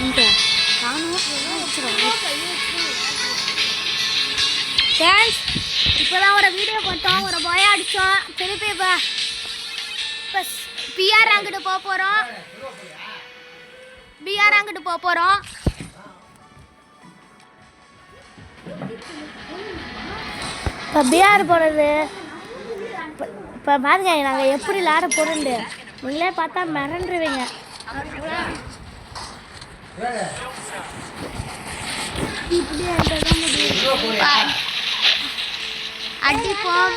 இங்கே காணும் ஃப்ரெண்ட்ஸ் இப்போ தான் ஒரு வீடியோ பார்த்தோம், ஒரு பாய் அடித்தோம். திருப்பி இப்போ பிஆர் அங்கிட்டு போக போகிறோம். பிஆர் அங்கிட்டு போக போகிறோம். இப்போ பிஆர் போகிறது இப்போ பாருங்க, நாங்கள் எப்படி விளாட போகிறோண்டு நீங்களே பார்த்தா மிரண்டுருவீங்க. அடிப்போம்.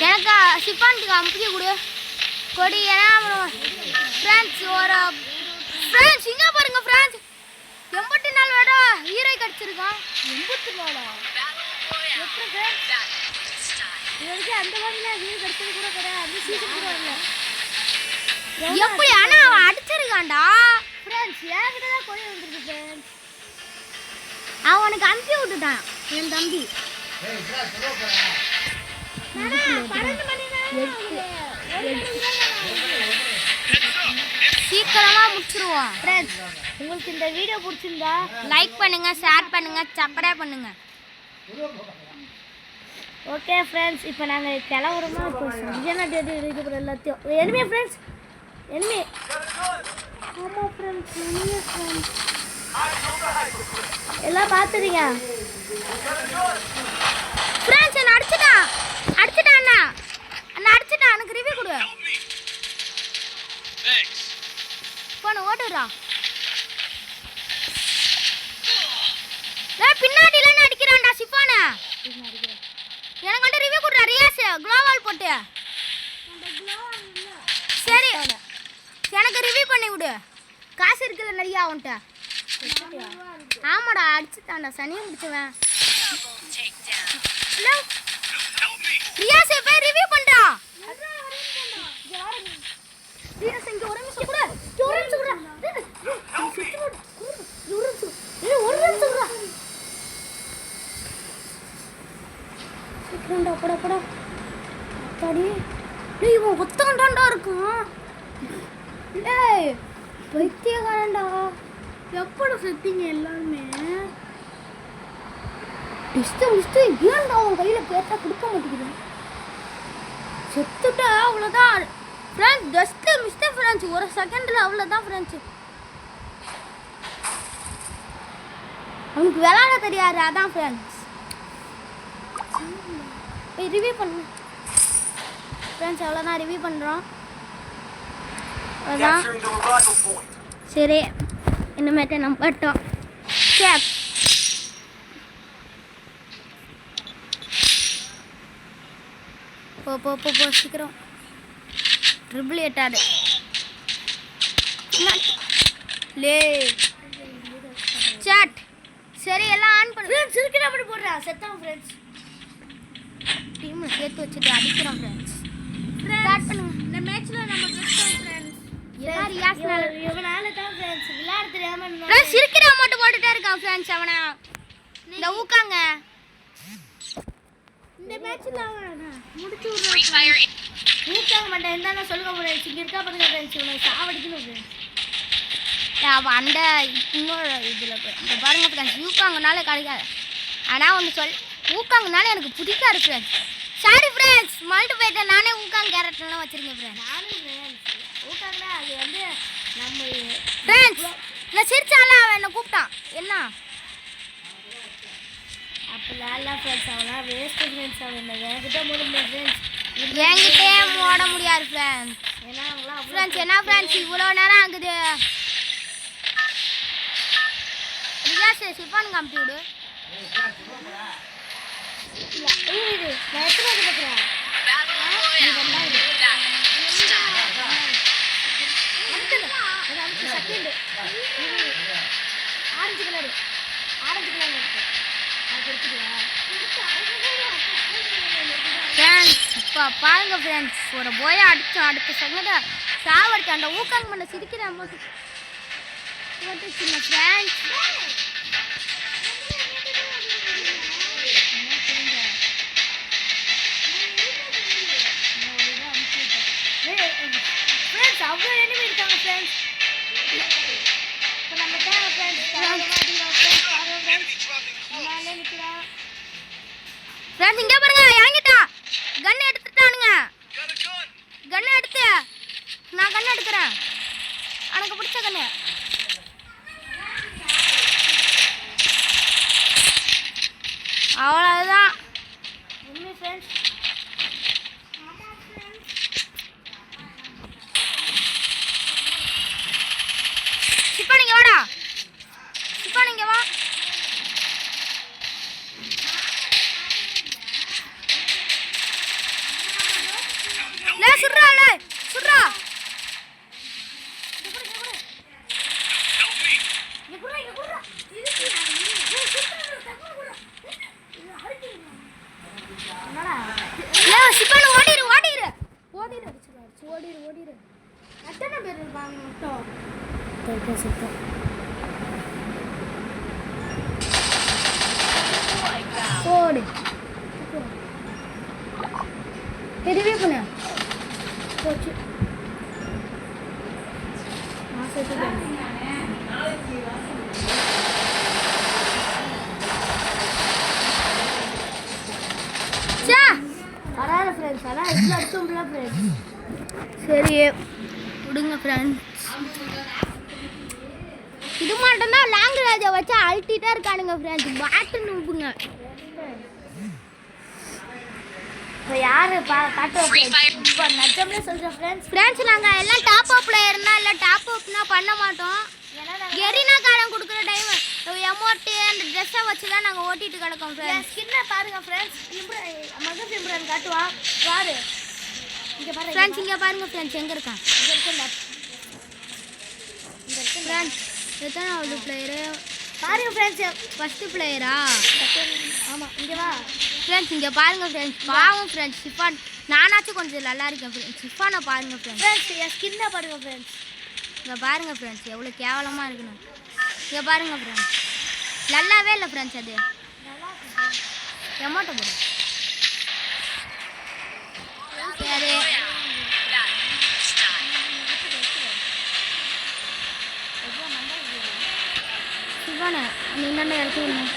எனக்கு சிப்பானுக்கு அமுக்கி கொடு கொடி. ஏன்னா ஃப்ரெண்ட்ஸ் ஒரு ஃப்ரெண்ட்ஸ் இங்கே பாருங்க ஃப்ரெண்ட்ஸ், 84 வேட ஹீரோ கிடச்சிருக்கான். 84 எப்படி இது வரைக்கும் அந்த மாதிரிலாம் ஹீரோ கிடச்சது கூட கிடையாது. அந்த சீசன் கூட வரல எப்படி. ஆனால் அவன் அடிச்சிருக்கான்டா ஃப்ரெண்ட்ஸ். என்கிட்ட தான் கொடி வந்துருக்கு ஃப்ரெண்ட்ஸ். அவனுக்கு அனுப்பி விட்டுட்டான் என் தம்பி. சீக்கிரமா முடிச்சிருவோம் ஃப்ரெண்ட்ஸ். உங்களுக்கு இந்த வீடியோ பிடிச்சிருந்தா லைக் பண்ணுங்க, ஷேர் பண்ணுங்க, சப்ஸ்கிரைப் பண்ணுங்க. ஓகே ஃப்ரெண்ட்ஸ், இப்போ நாங்கள் கிளம்புறோமா. இப்போ சரியான டேட் இருக்குது எல்லாத்தையும். எனிமே ஃப்ரெண்ட்ஸ், எனிமே. ஆமாம் ஃப்ரெண்ட்ஸ், எனிமே ஃப்ரெண்ட்ஸ் எல்லாம் பார்த்துறீங்க ஃப்ரெண்ட்ஸ். என்ன அடிச்சுட்டான் அண்ணா, அண்ணா அடிச்சுட்டான். எனக்கு ரிவ்யூ கொடு. போன ஓடுறா பின்னாடிலாம் அடிக்கிறான்டா சிப்பான. எனக்கு வந்து ரிவ்யூ கொடுறா ரியாஸ், குளோவால் போட்டு. சரி எனக்கு ரிவ்யூ பண்ணி விடு. காசு இருக்குல்ல நிறையா அவன்கிட்ட. ஆமாடா அடிச்சுட்டான்டா, சனியை முடிச்சுவேன். ரியாஸ் போய் ரிவ்யூ பண்றா. ரியாஸ் இங்க ஒரு நிமிஷம் கூட, ஒரு நிமிஷம் கூட, ஒரு நிமிஷம் கூட. சீக்கிரம்டா போடா போடா. அத்தாடி டேய், இவன் ஒத்தகண்டாண்டா இருக்கான். டேய் பைத்தியக்காரன்டா. எப்பட செத்தீங்க எல்லாருமே? டிஸ்ட் ஏன்டா அவன் கையில் கேட்டா கொடுக்க மாட்டேங்குது? செத்துட்டா அவ்வளோதான் ஃப்ரெண்ட்ஸ். ஜஸ்ட் மிஸ்டேக் ஃப்ரெண்ட்ஸ், ஒரு செகண்டில் அவ்வளோதான் ஃப்ரெண்ட்ஸ். அவனுக்கு விளையாட தெரியாது, அதான் ஃப்ரெண்ட்ஸ். ரிவ்யூ பண்ணு ஃப்ரெண்ட்ஸ். அவ்வளோதான் ரிவ்யூ பண்ணுறோம். அதான் சரி, இனிமேட்டு நம்ம பட்டோம். சரி போ போ போ போ சீக்கிரம். ட்ரிபிள் 8 லே சாட். சரி எல்லாம் ஆன் பண்ணு ஃப்ரெண்ட்ஸ். இருக்கிற அப்படி போடுறேன் செத்தான் ஃப்ரெண்ட்ஸ். டீமில் சேர்த்து வச்சுட்டு அடிக்கிறோம் ஃப்ரெண்ட்ஸ். ஸ்டார்ட் பண்ணுங்க. இந்த மேட்ச்சில் நம்ம ஜெயிச்சோம் ஃப்ரெண்ட்ஸ். எல்லாம் ரியாஸ்னால இவனால தான் ஃப்ரெண்ட்ஸ். விளையாட தெரியாம இருந்தா ஃப்ரெண்ட்ஸ். இருக்கிற மட்டும் போட்டுட்டே இருக்கான் ஃப்ரெண்ட்ஸ். அவனை இந்த ஊக்காங்க இந்த மேட்ச்சில் அவன் முடிச்சு விடுறான். ஊக்காங்க மாட்டேன் இருந்தா சொல்லுங்க ஃப்ரெண்ட்ஸ். இங்கே இருக்கா பாருங்க ஃப்ரெண்ட்ஸ், இவனை சாவடிக்கணும் ஃப்ரெண்ட்ஸ். அவன் அந்த இன்னொரு இதில் போய் இந்த பாருங்க ஃப்ரெண்ட்ஸ். ஊக்காங்கனால கிடைக்காது. ஆனால் ஒன்று ஊக்காங்கனால எனக்கு பிடிக்காது ஃப்ரெண்ட்ஸ். சாரி ஃப்ரெண்ட்ஸ், மல்டி போயிட்டேன். நானே ஊக்காங்க கேரக்டர்லாம் வச்சுருக்கேன் ஃப்ரெண்ட்ஸ். நானும் ஃப்ரெண்ட்ஸ் ஊக்காங்கன்னா அது வந்து நம்ம ஃப்ரெண்ட்ஸ். நான் சிரிச்சால அவன் என்னை கூப்பிட்டான். என்ன அப்படிலாம் ஃப்ரெண்ட்ஸ், அவனா வேஸ்ட் ஃப்ரெண்ட்ஸ். அவன் என்ன என்கிட்ட முடியல ஃப்ரெண்ட்ஸ். என்கிட்டே ஓட முடியாது ஃப்ரெண்ட்ஸ். ஏன்னா ஃப்ரெண்ட்ஸ் என்ன ஃப்ரெண்ட்ஸ் இவ்வளோ நேரம் ஆகுது. ரியாஸ் சிப்பான் காமிச்சு விடு. நான் எத்தனை பார்க்குறேன். Second orange colour friends. இப்போ பாருங்க ஃப்ரெண்ட்ஸ், ஒரு போயை அடித்தோம். அடுத்த செகண்ட் சாவடிச்சு அந்த ஊக்காங்க பண்ண சிரிக்கிற அமௌண்ட் சின்ன ஃப்ரெண்ட்ஸ். ஃப்ரெண்ட்ஸ் அவ்வளோ எனிமி இருக்காங்க ஃப்ரெண்ட்ஸ். கண்ணு எடுக்கிறேன். எனக்கு பிடிச்ச கண்ணு. அவ்வளோதான் உண்மை ஃப்ரெண்ட்ஸ். இப்போ நீங்க வாடா, இப்போ நீங்க வா. லே சுடுறா, லே சுடுறா. ஓடிரு. எத்தனை பேர் இருப்பாங்க மட்டும்? ஓடு எதுவே பண்ண போச்சு. வராது ஃப்ரெண்ட்ஸ், அதான் இவ்வளோ அடிச்சோம்ல ஃப்ரெண்ட்ஸ். சரி விடுங்க ஃப்ரெண்ட்ஸ். இது மட்டும்தான் லாங்குவேஜை வச்சு அழட்டிட்டே இருக்கானுங்க ஃப்ரெண்ட்ஸ். பாட்டு நூப்புங்க. இப்போ யார் காட்டுவோம் இப்போ நச்சம்ல சொல்கிறேன் ஃப்ரெண்ட்ஸ். நாங்கள் எல்லாம் டாப் அப் பிளேயர்னா இல்லை டாப் அப்னா பண்ண மாட்டோம். கெரினா காலம் கொடுக்குற டைம் எமோட்டு அந்த ட்ரெஸ்ஸை வச்சு தான் நாங்கள் ஓட்டிட்டு கிடக்கோம் ஃப்ரெண்ட்ஸ். ஸ்கின்னை பாருங்கள் ஃப்ரெண்ட்ஸ். மகன் இம்ரான் காட்டுவா பாரு. இங்கே பாருங்க ஃப்ரெண்ட்ஸ், இங்கே பாருங்க ஃப்ரெண்ட்ஸ். எங்கே இருக்கான்? இங்கே இருக்கு ஃப்ரெண்ட்ஸ். எத்தனாவது பிளேயரு பாருங்க ஃப்ரெண்ட்ஸ். ஃபஸ்ட்டு பிளேயரா? ஆமாம். இங்கே வா ஃப்ரெண்ட்ஸ், இங்கே பாருங்க ஃப்ரெண்ட்ஸ். பாவம் ஃப்ரெண்ட்ஸ் சிஃபான். நானாச்சும் கொஞ்சம் நல்லா இருக்கேன் ஃப்ரெண்ட்ஸ். சிஃபானை பாருங்க ஃப்ரெண்ட்ஸ். என் ஸ்கின்னை பாருங்க ஃப்ரெண்ட்ஸ். இங்கே பாருங்க ஃப்ரெண்ட்ஸ் எவ்வளோ கேவலமாக இருக்கணும். இங்கே பாருங்க ஃப்ரெண்ட்ஸ், நல்லாவே இல்லை ஃப்ரெண்ட்ஸ். அது எமோட்டை போடு. சரி சிவானே, நீ என்னென்ன எடுத்துக்கணும்.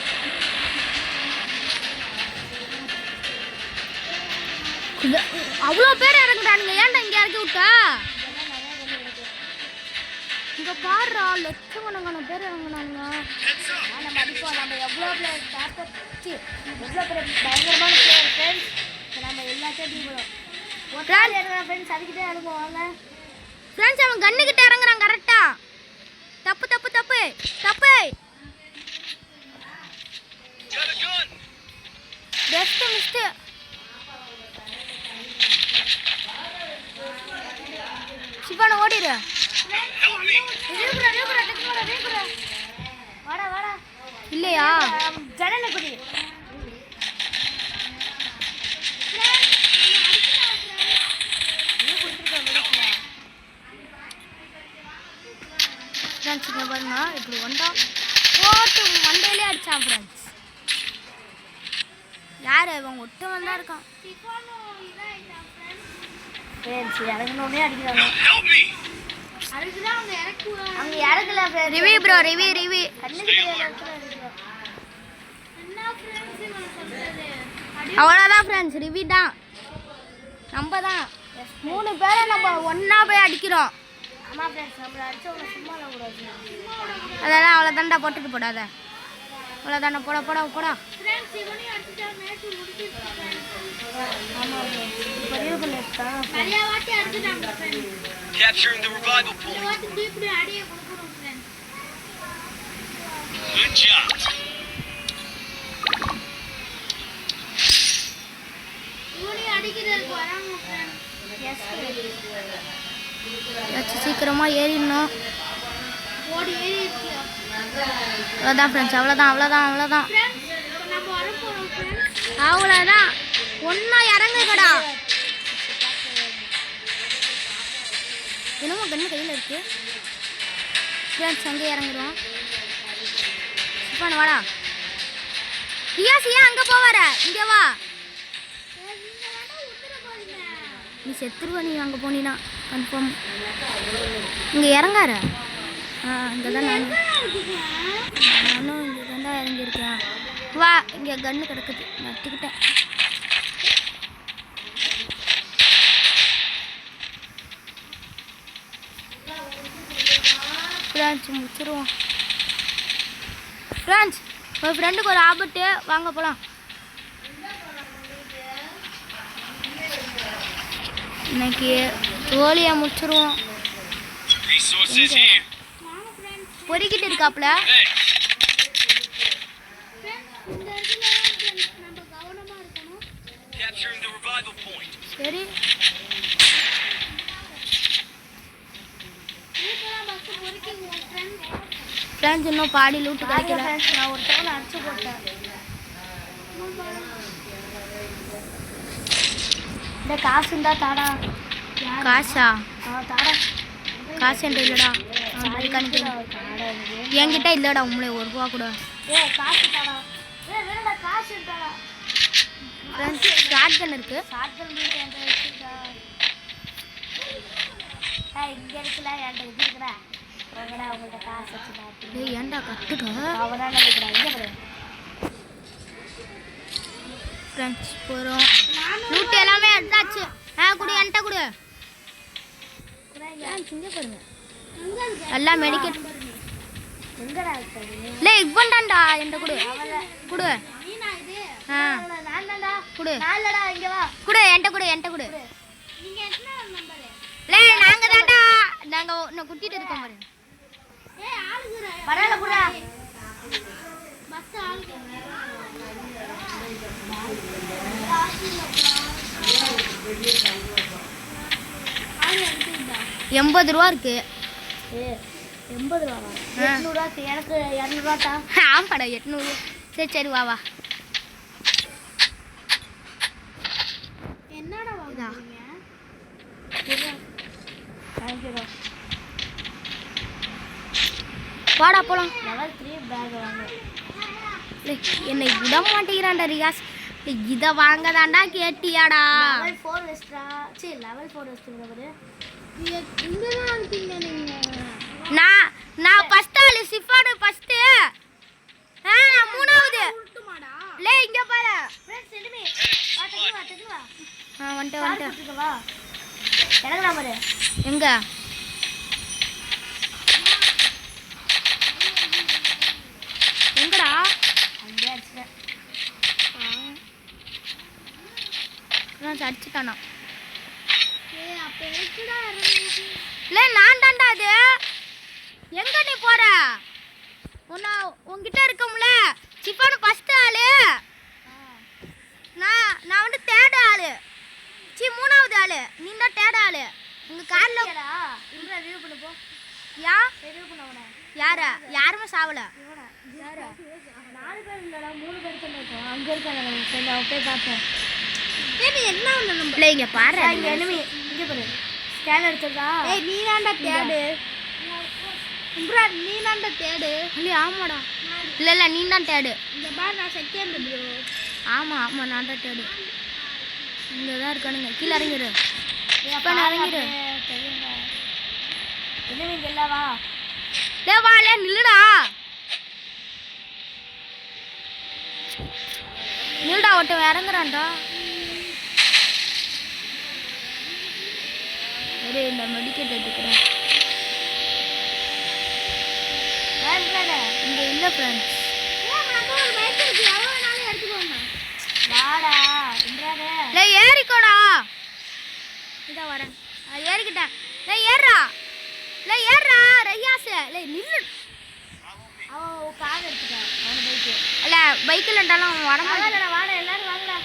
அவ்வளோ பேர் இறங்குறானுங்க. ஏன்டா இங்கே இறக்கி விட்டா? இங்கே பாடுறா லட்சக்கணக்கான பேர் இறங்குனானுங்க. நம்ம அடிப்போம். நம்ம எவ்வளோ பிளேயர் பார்த்து எவ்வளோ பேர் பயங்கரமான பிளேயர் ஃப்ரெண்ட்ஸ். நம்ம எல்லாத்தையும் போகிறோம் இறங்குறோம் ஃப்ரெண்ட்ஸ். அதுக்கிட்டே இறங்குவாங்க ஃப்ரெண்ட்ஸ். அவன் கண்ணுக்கிட்ட இறங்குறான் கரெக்டா. தப்பு தப்பு தப்பு தப்பு. Best missed. சிவான ஓடிடு. வாடா வாடா. இல்லையா ஜனல குடி. ஃப்ரெண்ட்ஸ் இங்கே பாருங்க, இப்படி ஒன்றா போட்டு மண்டையிலே அடித்தான் ஃப்ரெண்ட்ஸ். யார் இவன்? ஒட்டு வந்தா இருக்கான் ஃப்ரெண்ட்ஸ். இறங்கினோடனே அடிக்கிறாங்க. அவங்க இறக்கல ரிவி ப்ரோ. ரிவி ரிவி அவ்வளோதான் ஃப்ரெண்ட்ஸ். ரிவி தான். நம்ம தான் 3 பேரை நம்ம ஒன்றா போய் அடிக்கிறோம். ஆமாம் ஃப்ரெண்ட்ஸ். நம்மளை அடிச்சவங்க சும்மா கூடாது. அதெல்லாம் அவ்வளோதான்டா. போட்டுட்டு போடாத. அவ்வளோதானே. போட போட போடா. Capturing the revival point. Good job. சீக்கிரமா ஏறிடணும். அவ்வளோதான் ஃப்ரெண்ட்ஸ். அவ்வளோதான் அவ்வளோதான் அவ்வளோதான் அவ்வளோதான். ஒன்றா இறங்குங்கடா. என்னமோ கண்ணு கையில் இருக்கு ஃப்ரெண்ட்ஸ். அங்கே இறங்குறோம். சிப்பான வாடா. சியா அங்கே போவார. இங்கே வா. நீ செத்துருவ. நீ அங்கே போனீன்னா கன்ஃபார்ம். இங்கே இறங்கார. இங்கே தான் நானும் இங்கே தான் இறங்கியிருக்கேன். வா. இங்கே கன்று கிடக்குது. நட்டுக்கிட்டேன். ஃப்ரெண்ட்ஸ் முடிச்சிருவோம். ஃப்ரெண்ட்ஸ் ஒரு ஃப்ரெண்டுக்கு ஒரு ஆபத்து, வாங்க போகலாம். இன்னைக்கு கோழியை முடிச்சிருவோம். பொறிக்கிட்டு இருக்காப்புல. சரி ஃப்ரெண்ட்ஸ் இன்னும் பாடி லூட்டு கிடைக்கல. நான் ஒரு டவுன் அடிச்சு போட்டேன். இந்த காசு இருந்தா தாடா. காசா? தாடா. காசு என்கிட்ட இல்லடா. என்கிட்ட இல்லடா உங்களே ₹1 கூட. காசு தாடா. காசு தாடா. ஷார்ட் கன் இருக்கு. ஷார்ட் கன் இங்க இருக்குல, என்கிட்ட இது இருக்குடா. அவங்கள்ட்ட காசு வச்சுடா. ஏன்டா கட்டுக்க? அவனால இருக்குடா. இங்க பாரு ஃப்ரெண்ட்ஸ், போகிறோம். லூட்டு எல்லாமே எடுத்தாச்சு. குடு, என்கிட்ட குடு. இங்கே பாருங்க எல்லாம் மெடிக்கெட். இல்லை இவ்வண்டாண்டா என்கிட்ட குடு. குடு. குடு குடு என்கிட்ட குடு. என்கிட்ட குடு. இல்லை நாங்கள் தாண்டா. நாங்கள் உன்னை குட்டிட்டு இருக்கோம் பாருங்க. பரவாயில்ல கூட. ₹80 இருக்கு. ₹80 800 எனக்கு 200 ஆமாடா 800. சரி சரி வா வா. என்னடா வாடா போலாம். லெவல் 3 பேக் வாங்க. என்னை விட மாட்டேங்கிறான்டா ரியாஸ். இதை வாங்க தாண்டா கேட்டியாடா. லெவல் 4 வெஸ்ட்ரா. சரி லெவல் 4 வெஸ்ட்ரா. நான் ஃபர்ஸ்ட் ஆளு. Chiffon first. நான் மூணாவது. லே இங்க பாரு फ्रेंड्स. எனிமி வா வந்துட்டு வா. எங்கடா பாரு. எங்க எங்கடா? அங்கே அடிச்சிட்டேன். அடிச்சுட்டானா? இல்லை நான் தாண்டா அது. எங்க நீ போற? உன்கிட்ட இருக்கோம்ல. சிப்பானு ஃபர்ஸ்ட் ஆளு. நான் வந்து தேர்ட் ஆளு. மூணாவது ஆளு. நீ தான் தேர்ட் ஆளு. உங்க கார்ல ரிவ்யூ பண்ண போ. ரிவ்யூ பண்ண யார? யாருமே சாவல. 4 பேர் இல்லடா 3 பேர் தான் இருக்கோம். அங்க இருக்காங்க ஃப்ரெண்ட். அவ போய் பார்த்தேன். நீ என்ன ஒண்ணு நம்பல. இங்க பாரு. இங்க எனிமி. இங்க பாரு. ஸ்கேன் எடுத்ததா? நீ தான்டா தேர்ட். ப்ரோ நீ தான்டா தேர்ட். இல்ல ஆமாடா. இல்ல நீ தான் தேர்ட். இந்த பார் நான் செகண்ட் ப்ரோ. ஆமா நான் தான் தேர்ட். இங்க தான் இருக்கானுங்க. கீழ இறங்கிரு. இப்ப நான் இறங்கிரு. எனிமி இல்ல வா. டேய் வா லே நில்லுடா. நில்டா ஒருத்தன் இறங்குறான்டா. சரி இந்த மெடிக்கெட் எடுத்துக்கிறேன். இங்கே இல்லை ஃப்ரெண்ட்ஸ். இல்லை ஏறிக்கோடா. இதான் வரேன். ஏறிக்கிட்டேன். இல்லை ஏறா. இல்லை ஏறா ரையாசு. இல்லை நில்லு. அவன் கார் எடுத்துட்டான். அவன் பைக்கு. இல்லை பைக்கில் இருந்தாலும் அவன் வரமாட்டா. வாடா எல்லாரும் வாங்கடா.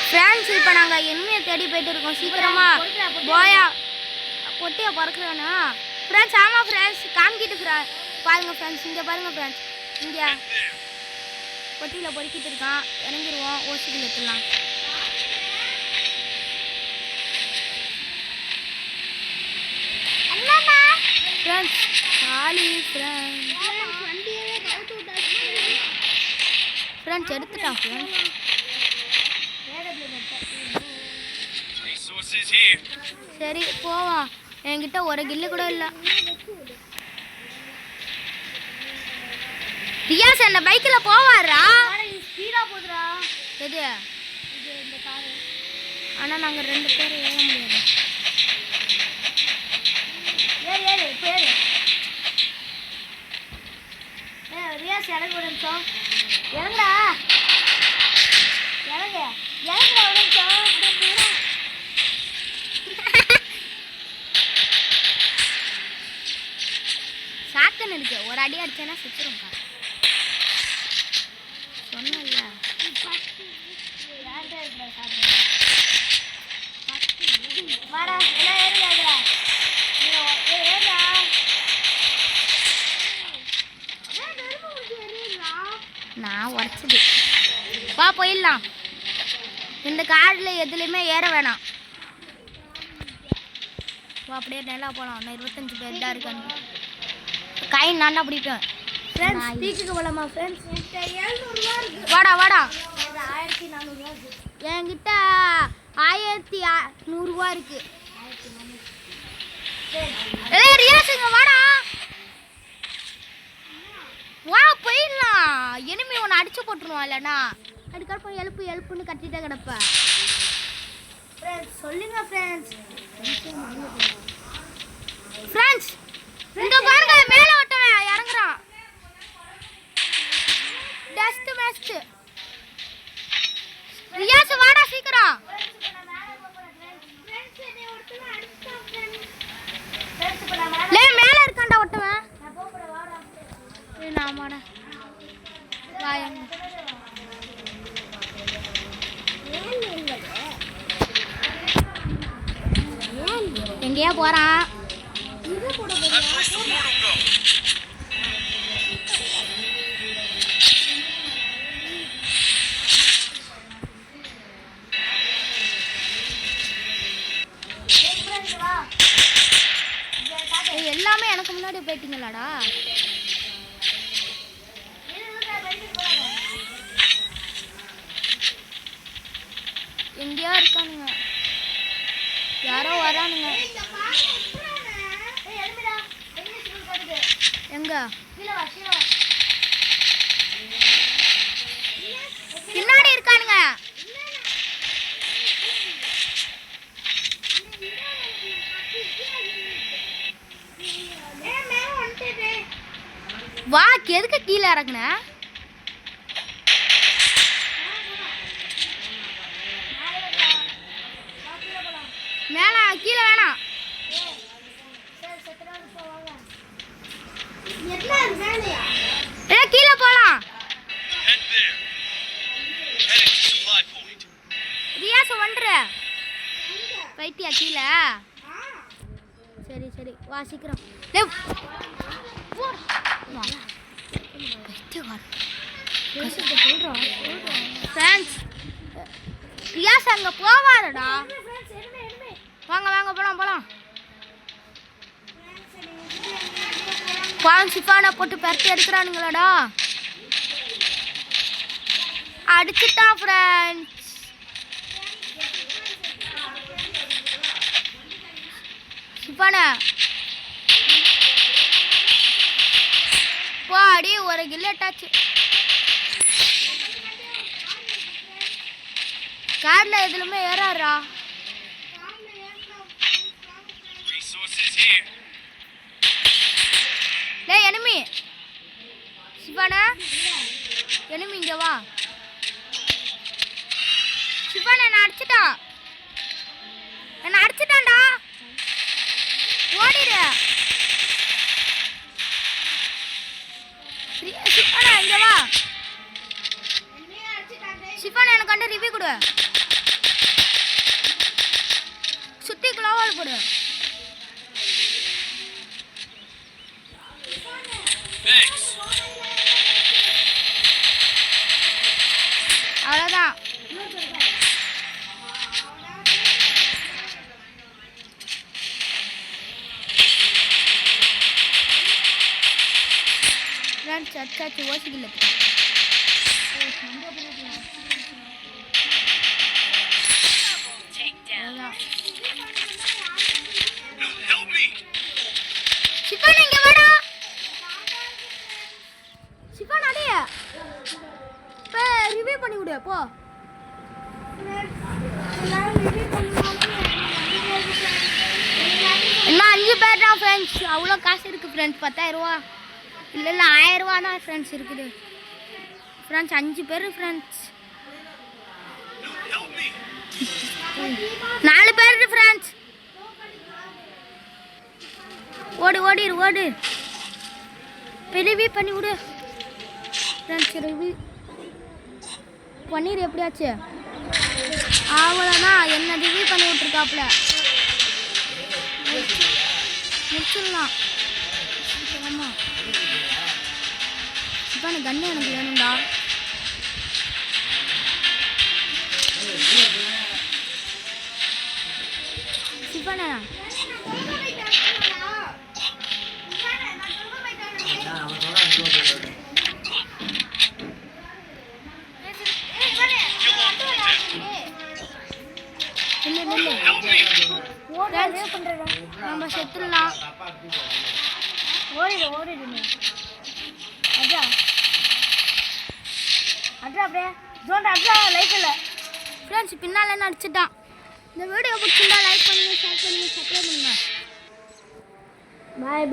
ஃப்ரெண்ட்ஸ் இப்போ நாங்கள் எனிமையை தேடி போயிட்டு இருக்கோம். சீக்கிரமாக போயா பொட்டியை பறக்குறானா ஃப்ரெண்ட்ஸ்? ஆமாம் ஃப்ரெண்ட்ஸ் காமிக்கிட்டு பாருங்கள் ஃப்ரெண்ட்ஸ். இங்கே பாருங்கள் ஃப்ரெண்ட்ஸ். இங்கே பொட்டியில் பொறுக்கிட்டு இருக்கான். இறங்கிடுவோம். ஓசிக்கில் எடுத்துடலாம். ஃப்ரெண்ட்ஸ் காலி ஃப்ரெண்ட்ஸ் எடுத்துட்டான் ஃப்ரெண்ட்ஸ். சரி போவான். என்கிட்ட ஒரு கில்லு கூட இல்லை. ரியாஸ் அந்த பைக்கில் போவாரா? எது? ஆனால் நாங்கள் 2 பேர் ஏற முடியாது. எனக்கு ஒரு நிமிஷம் இறங்குடா இறங்குடா ஒரு நிமிஷம் சாக்கன் இருக்கு ஒரு அடி அடிச்சேன்னா சுற்றுரும்க்கா சொன்னல வாடா எல்லாம் ஏறுடா ஏறுடா நான் உடச்சது வா போயிடலாம் இந்த காடில் எதுலேயுமே ஏற வேணாம் வா அப்படியே நல்லா போகலாம் நான் 25 பேர் தான் இருக்காங்க காயின் நான் தான் பிடிப்பேன் ஃப்ரெண்ட்ஸ் ஸ்பீக்குக்கு போகலாமா ஃப்ரெண்ட்ஸ் வாடா வாடா 1400 என்கிட்ட 1100 இருக்கு ரியாஸுங்க வாடா வா போயிடலாம் எனிமி ஒன்று அடிச்சு போட்டுருவான் இல்லைண்ணா அதுக்கப்புறம் எழுப்புன்னு கட்டிட்டே கிடப்ப சொல்லுங்க ஃப்ரெண்ட்ஸ் இந்த பாருங்க மேலே ஓட்டவன் இறங்குறான் டஸ்ட் மேஸ்ட் ரியாஸ் வாடா சீக்கிரம் மேலே இருக்காண்டா ஒட்டவன் ஆமாடா வாயங்க எங்கேயா போறான் எல்லாமே எனக்கு முன்னாடி போயிட்டீங்களாடா எங்கேயா இருக்கானுங்க யாரோ வரானுங்க எங்க பின்னாடி இருக்கானுங்க வா எதுக்கு கீழே இறங்குன மேல கீழே வேணாம் கீழே போலாம் ரியாஸ் ஒன்று பைத்தியா கீழே சரி வா சீக்கிரம் ரியாஸ் அங்க போவாதடா வாங்க போலாம் சிப்பான போட்டு பரட்டி எடுக்கிறானுங்களாடா அடிச்சுட்டான் ஃப்ரெண்ட்ஸ் சிப்பான பாடி ஒரு கில் அட்டாச்சு கார்ல எதுலுமே ஏறாரா டேய் எனிமி சிவானா எனிமி இங்க வா சிவானா என்ன அடிச்சிட்டான்டா ஓடிடு சிவானா இங்க வா சிவானா எனக்கு கண்டு ரிவ்யூ கொடு சுத்தி குளோவால் போடு அவ்வளோதான் ஃப்ரெண்ட்ஸ் அச்சாச்சு ஓசிக்கல சிப்பான் இங்க வாடா சிப்பான் அடிய பே ரிவ்யூ பண்ணி விடு போ இன்னும் 5 பேர் தான் ஃப்ரெண்ட்ஸ் அவ்வளோ காசு இருக்குது ஃப்ரெண்ட்ஸ் 10,000 ரூபா இல்லை 1000 ரூபா தான் ஃப்ரெண்ட்ஸ் இருக்குது ஃப்ரெண்ட்ஸ் 5 பேர் ஃப்ரெண்ட்ஸ் 4 பேர் ஃப்ரெண்ட்ஸ் ஓடு ரிவ்யூ பண்ணி விடு ஃப்ரெண்ட்ஸ் ரிவ்யூ பன்னீர் எப்படியாச்சு அவ்வளோதான் என்ன ரிவ்யூ பண்ணி விட்ருக்காப்புல முடிச்சிடலாம் ஆமாம் இப்போ எனக்கு கண்ணு எனக்கு வேணும்டா சிப்பானா நம்ம செத்துடலாம் ஓடிடு அஜா அப்படியே லைக் இல்லை ஃப்ரெண்ட்ஸ் பின்னால் நடிச்சிட்டான் இந்த வீடியோ பிடிச்சிருந்தா லைக் பண்ணுங்க ஷேர் பண்ணுங்க சப்ஸ்கிரைப் பண்ணுங்க பாய்